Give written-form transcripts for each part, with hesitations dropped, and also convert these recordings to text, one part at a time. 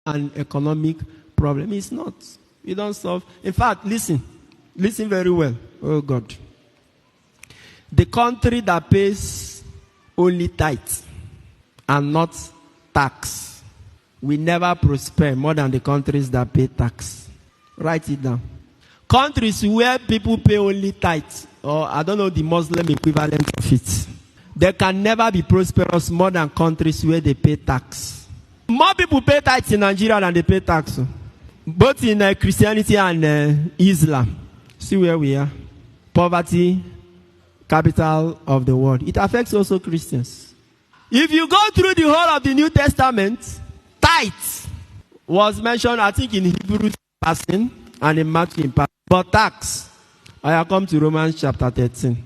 an economic problem. It's not. You don't solve. In fact, listen very well. Oh God. The country that pays only tithe and not tax will never prosper more than the countries that pay tax. Write it down. Countries where people pay only tithe, or I don't know the Muslim equivalent of it, they can never be prosperous more than countries where they pay tax. More people pay tithe in Nigeria than they pay tax. Both in Christianity and Islam. See where we are. Poverty, capital of the world. It affects also Christians. If you go through the whole of the New Testament, tithe was mentioned, I think, in Hebrew passing and in Matthew in passing. But tax, I have come to Romans chapter 13.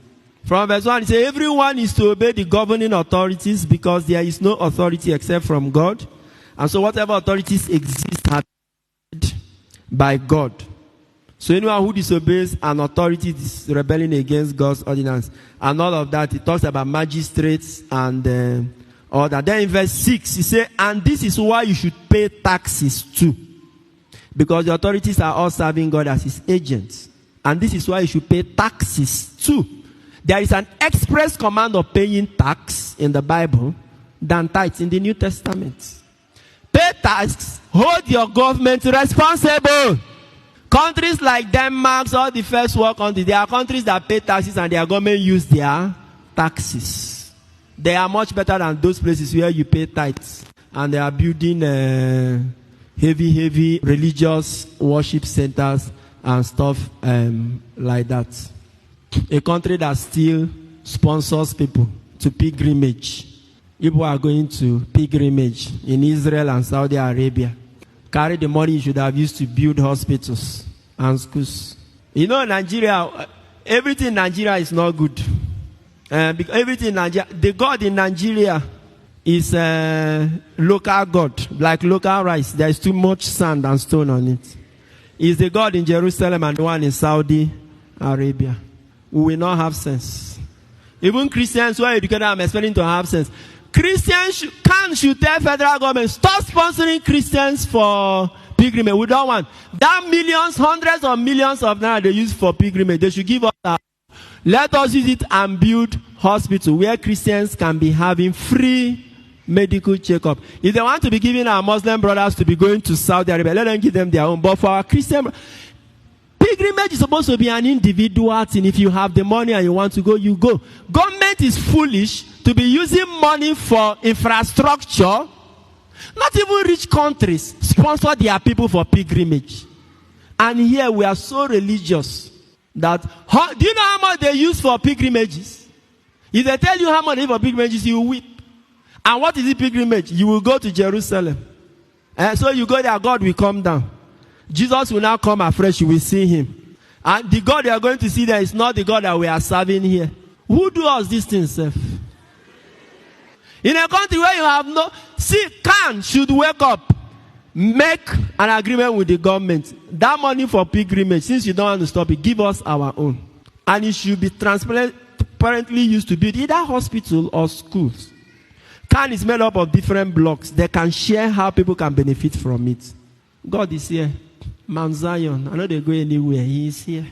From verse 1, it says, everyone is to obey the governing authorities because there is no authority except from God. And so whatever authorities exist are by God. So anyone who disobeys an authority is rebelling against God's ordinance. And all of that, it talks about magistrates and all that. Then in verse 6, he says, and this is why you should pay taxes too. Because the authorities are all serving God as his agents. And this is why you should pay taxes too. There is an express command of paying tax in the Bible than tithes in the New Testament. Pay tax, hold your government responsible. Countries like Denmark, all the first world countries, there are countries that pay taxes and their government use their taxes. They are much better than those places where you pay tithes. And they are building heavy religious worship centers and stuff like that. A country that still sponsors people to pilgrimage. People are going to pilgrimage in Israel and Saudi Arabia. Carry the money you should have used to build hospitals and schools. You know, Nigeria, everything in Nigeria is not good. Because everything in Nigeria, the God in Nigeria is a local God, like local rice. There is too much sand and stone on it. Is the God in Jerusalem and the one in Saudi Arabia. We will not have sense. Even Christians who are educated, I'm expecting to have sense. Christians should tell federal government, stop sponsoring Christians for pilgrimage. We don't want that millions, hundreds of millions of naira they use for pilgrimage. They should give us that. Let us use it and build hospital where Christians can be having free medical checkup. If they want to be giving our Muslim brothers to be going to Saudi Arabia, let them give them their own. But for our Christian, pilgrimage is supposed to be an individual thing. If you have the money and you want to go, you go. Government is foolish to be using money for infrastructure. Not even rich countries sponsor their people for pilgrimage. And here we are so religious that, do you know how much they use for pilgrimages? If they tell you how much they use for pilgrimages, you weep. And what is the pilgrimage? You will go to Jerusalem. And so you go there, God will come down. Jesus will now come afresh, you will see him. And the God you are going to see there is not the God that we are serving here. Who do us these things, sir? In a country where you have no... See, should wake up. Make an agreement with the government. That money for pilgrimage, since you don't want to stop it, give us our own. And it should be transparently used to build either hospital or schools. Is made up of different blocks. They can share how people can benefit from it. God is here. Mount Zion. I know they go anywhere. He is here.